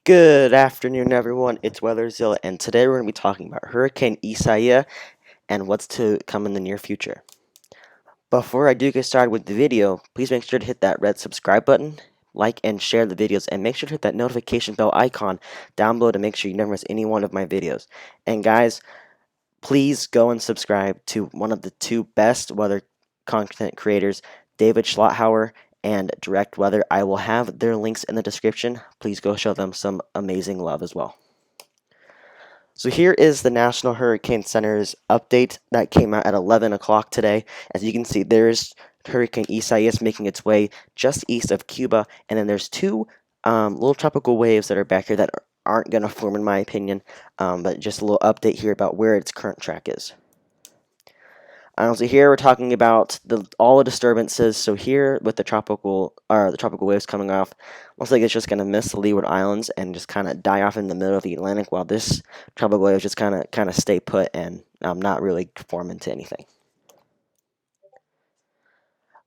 Good afternoon, everyone. It's Weatherzilla, and today we're going to be talking about Hurricane Isiah and what's to come in the near future. Before I do get started with the video, please make sure to hit that red subscribe button, like and share the videos, and make sure to hit that notification bell icon down below to make sure you never miss any one of my videos. And guys, please go and subscribe to one of the two best weather content creators, David Schlotthauer and Direct Weather. I will have their links in the description. Please go show them some amazing love as well. So here is the National Hurricane Center's update that came out at 11 o'clock today. As you can see, there's Hurricane Isiah making its way just east of Cuba, and then there's two little tropical waves that are back here that aren't going to form, in my opinion, but just a little update here about where its current track is. So here we're talking about all the disturbances. So here with the tropical waves coming off, looks like it's just going to miss the Leeward Islands and just kind of die off in the middle of the Atlantic, while this tropical wave just kind of stay put and not really form into anything.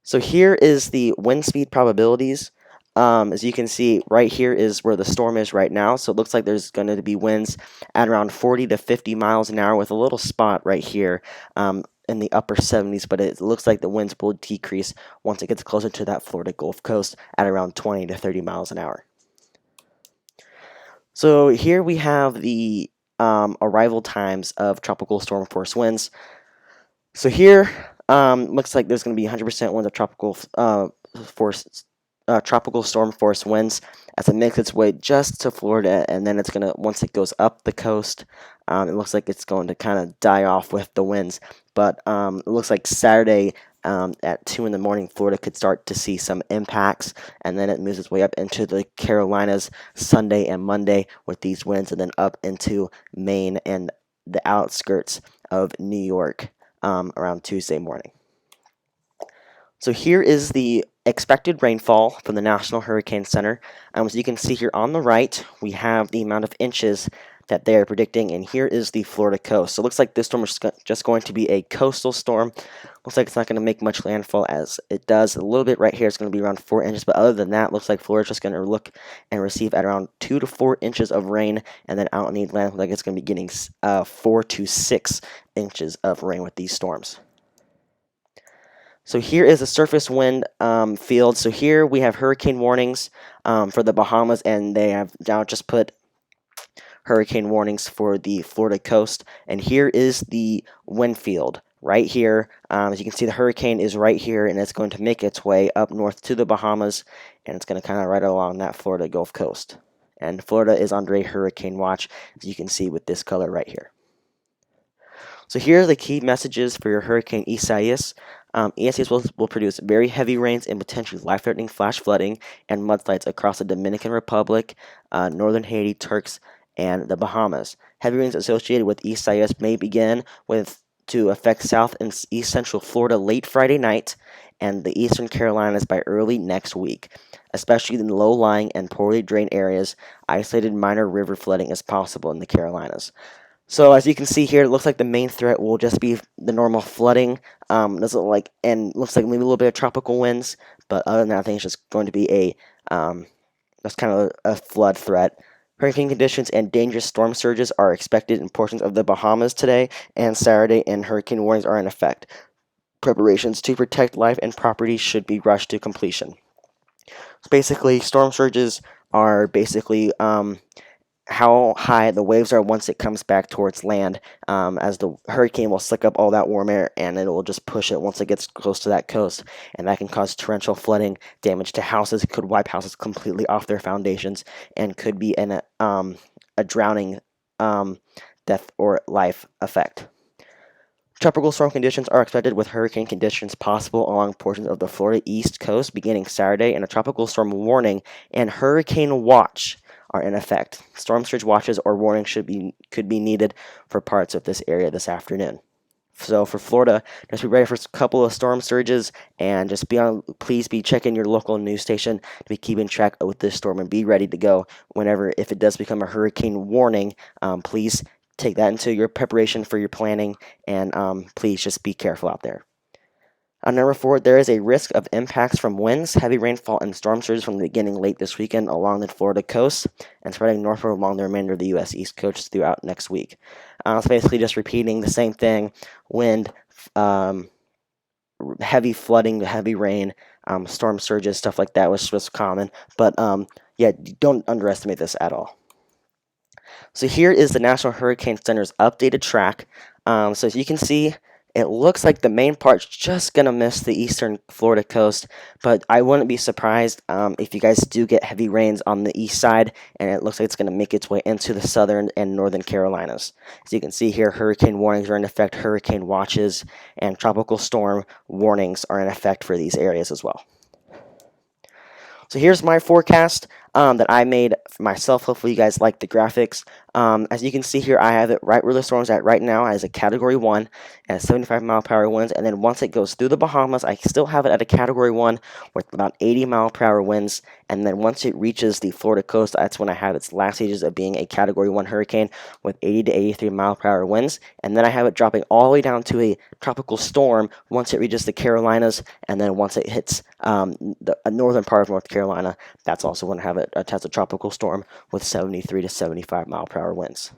So here is the wind speed probabilities. As you can see, right here is where the storm is right now. So it looks like there's going to be winds at around 40 to 50 miles an hour with a little spot right here in the upper 70s, but it looks like the winds will decrease once it gets closer to that Florida Gulf Coast at around 20 to 30 miles an hour. So here we have the arrival times of tropical storm force winds. So here looks like there's going to be 100% winds of tropical storm force winds as it makes its way just to Florida, and then it's gonna, once it goes up the coast, it looks like it's going to kind of die off with the winds. But it looks like Saturday at 2 in the morning, Florida could start to see some impacts, and then it moves its way up into the Carolinas Sunday and Monday with these winds, and then up into Maine and the outskirts of New York around Tuesday morning. So here is the expected rainfall from the National Hurricane Center. As you can see here on the right, we have the amount of inches that they are predicting, and here is the Florida coast. So it looks like this storm is just going to be a coastal storm. Looks like it's not going to make much landfall, as it does a little bit right here. It's going to be around 4 inches, but other than that, looks like Florida's just going to look and receive at around 2 to 4 inches of rain, and then out in the Atlantic, like it's going to be getting 4 to 6 inches of rain with these storms. So here is a surface wind field. So here we have hurricane warnings for the Bahamas, and they have now just put hurricane warnings for the Florida coast. And here is the wind field right here. As you can see, the hurricane is right here, and it's going to make its way up north to the Bahamas, and it's going to kind of right along that Florida Gulf Coast. And Florida is under a hurricane watch, as you can see with this color right here. So here are the key messages for your Hurricane Isiah. Isiah will produce very heavy rains and potentially life-threatening flash flooding and mudslides across the Dominican Republic, northern Haiti, Turks, and the Bahamas. Heavy rains associated with Isiah may begin to affect South and East Central Florida late Friday night and the Eastern Carolinas by early next week, especially in low-lying and poorly drained areas. Isolated minor river flooding is possible in the Carolinas. So as you can see here, it looks like the main threat will just be the normal flooding. Looks like maybe a little bit of tropical winds, but other than that, I think it's just going to be that's kind of a flood threat. Hurricane conditions and dangerous storm surges are expected in portions of the Bahamas today and Saturday, and hurricane warnings are in effect. Preparations to protect life and property should be rushed to completion. So basically, storm surges are basically how high the waves are once it comes back towards land, as the hurricane will suck up all that warm air and it will just push it once it gets close to that coast, and that can cause torrential flooding, damage to houses. It could wipe houses completely off their foundations, and could be a drowning death or life effect. Tropical storm conditions are expected, with hurricane conditions possible along portions of the Florida East Coast beginning Saturday, and a tropical storm warning and hurricane watch are in effect. Storm surge watches or warnings could be needed for parts of this area this afternoon. So for Florida, just be ready for a couple of storm surges, and please be checking your local news station to be keeping track with this storm, and be ready to go if it does become a hurricane warning. Please take that into your preparation for your planning, and please just be careful out there. Number 4, there is a risk of impacts from winds, heavy rainfall, and storm surges from the beginning late this weekend along the Florida coast and spreading northward along the remainder of the U.S. East Coast throughout next week. It's basically just repeating the same thing: wind, heavy flooding, heavy rain, storm surges, stuff like that was common. But yeah, don't underestimate this at all. So here is the National Hurricane Center's updated track. So as you can see, it looks like the main part's just going to miss the eastern Florida coast, but I wouldn't be surprised if you guys do get heavy rains on the east side, and it looks like it's going to make its way into the southern and northern Carolinas. As you can see here, hurricane warnings are in effect, hurricane watches, and tropical storm warnings are in effect for these areas as well. So here's my forecast that I made for myself. Hopefully you guys like the graphics. As you can see here, I have it right where the storm's at right now as a Category 1 at 75-mile-per-hour winds. And then once it goes through the Bahamas, I still have it at a Category 1 with about 80-mile-per-hour winds. And then once it reaches the Florida coast, that's when I have its last stages of being a Category 1 hurricane with 80 to 83-mile-per-hour winds. And then I have it dropping all the way down to a tropical storm once it reaches the Carolinas. And then once it hits the northern part of North Carolina, that's also when I have it as a tropical storm with 73 to 75-mile-per-hour winds.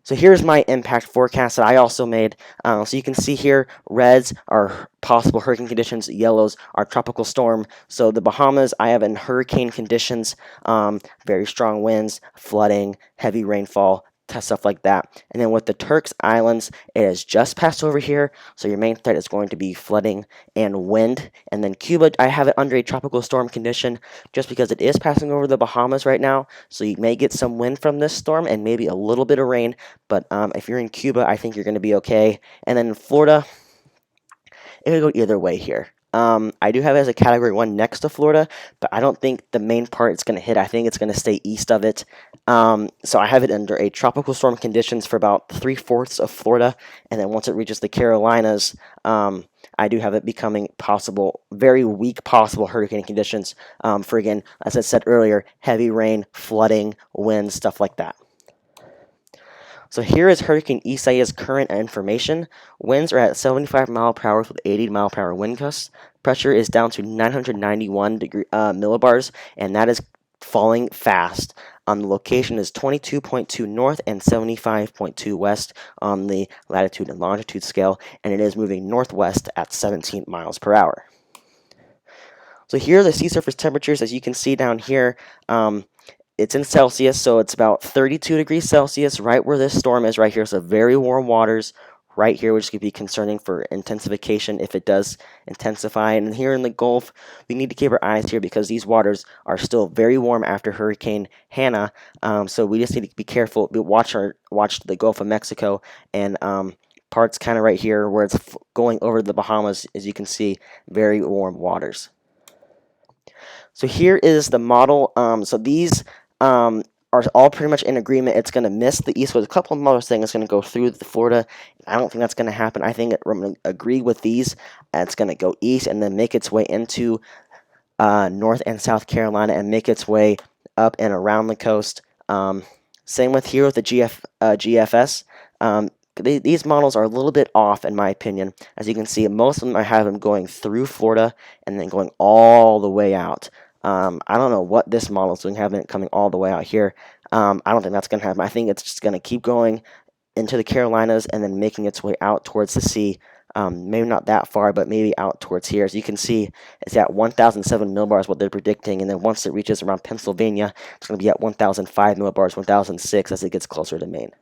So here's my impact forecast that I also made. So you can see here, reds are possible hurricane conditions, yellows are tropical storm. So the Bahamas, I have in hurricane conditions, very strong winds, flooding, heavy rainfall, stuff like that. And then with the Turks Islands, it has just passed over here, so your main threat is going to be flooding and wind. And then Cuba, I have it under a tropical storm condition just because it is passing over the Bahamas right now, so you may get some wind from this storm and maybe a little bit of rain, but if you're in Cuba, I think you're going to be okay. And then in Florida, it could go either way here. I do have it as a Category 1 next to Florida, but I don't think the main part is going to hit. I think it's going to stay east of it. So I have it under a tropical storm conditions for about 3/4 of Florida, and then once it reaches the Carolinas, I do have it becoming possible, very weak possible hurricane conditions for, again, as I said earlier, heavy rain, flooding, winds, stuff like that. So here is Hurricane Isiah's current information. Winds are at 75-mile-per-hour with 80-mile-per-hour wind gusts. Pressure is down to 991 millibars, and that is falling fast. The location is 22.2 north and 75.2 west on the latitude and longitude scale, and it is moving northwest at 17 miles per hour. So here are the sea surface temperatures. As you can see down here, it's in Celsius, so it's about 32 degrees Celsius right where this storm is right here. So very warm waters right here, which could be concerning for intensification if it does intensify. And here in the Gulf, we need to keep our eyes here because these waters are still very warm after Hurricane Hannah. So we just need to be careful. Watch the Gulf of Mexico and parts kind of right here where it's going over the Bahamas. As you can see, very warm waters. So here is the model. So these are all pretty much in agreement. It's going to miss the east with a couple of models saying it's going to go through the Florida. I don't think that's going to happen. I think I'm going to agree with these. It's going to go east and then make its way into North and South Carolina and make its way up and around the coast. Same with here with the GFS. These models are a little bit off in my opinion. As you can see, most of them I have them going through Florida and then going all the way out. I don't know what this model is doing, having it coming all the way out here. I don't think that's going to happen. I think it's just going to keep going into the Carolinas and then making its way out towards the sea. Maybe not that far, but maybe out towards here. As you can see, it's at 1,007 millibars, what they're predicting, and then once it reaches around Pennsylvania, it's going to be at 1,005 millibars, 1,006 as it gets closer to Maine.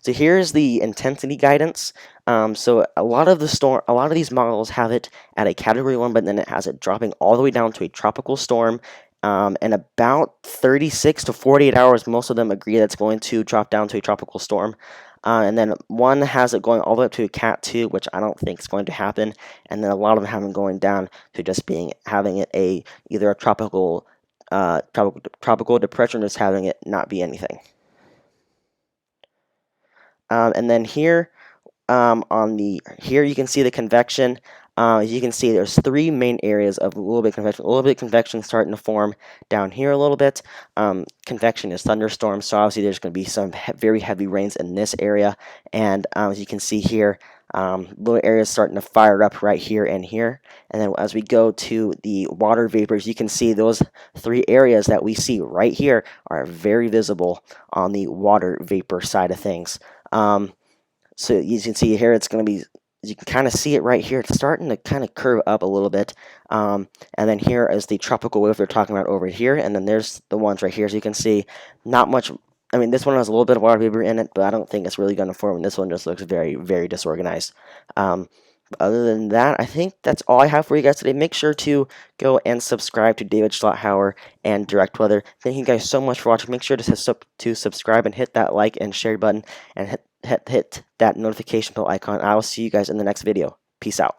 So here's the intensity guidance. So a lot of these models have it at a Category 1, but then it has it dropping all the way down to a tropical storm. And about 36 to 48 hours, most of them agree that it's going to drop down to a tropical storm. And then one has it going all the way up to a Cat 2, which I don't think is going to happen. And then a lot of them have it going down to just having it either a tropical depression or just having it not be anything. And then here, here you can see the convection. You can see there's three main areas of a little bit convection. A little bit of convection starting to form down here a little bit. Convection is thunderstorms, so obviously there's going to be some very heavy rains in this area. And as you can see here, Little areas starting to fire up right here and here. And then as we go to the water vapors, you can see those 3 areas that we see right here are very visible on the water vapor side of things. So you can see here it's going to be, you can kind of see it right here. It's starting to kind of curve up a little bit. And then here is the tropical wave they're talking about over here. And then there's the ones right here. So you can see not much. I mean, this one has a little bit of water vapor in it, but I don't think it's really going to form. And this one just looks very, very disorganized. Other than that, I think that's all I have for you guys today. Make sure to go and subscribe to David Schlotthauer and Direct Weather. Thank you guys so much for watching. Make sure to subscribe and hit that like and share button and hit that notification bell icon. I will see you guys in the next video. Peace out.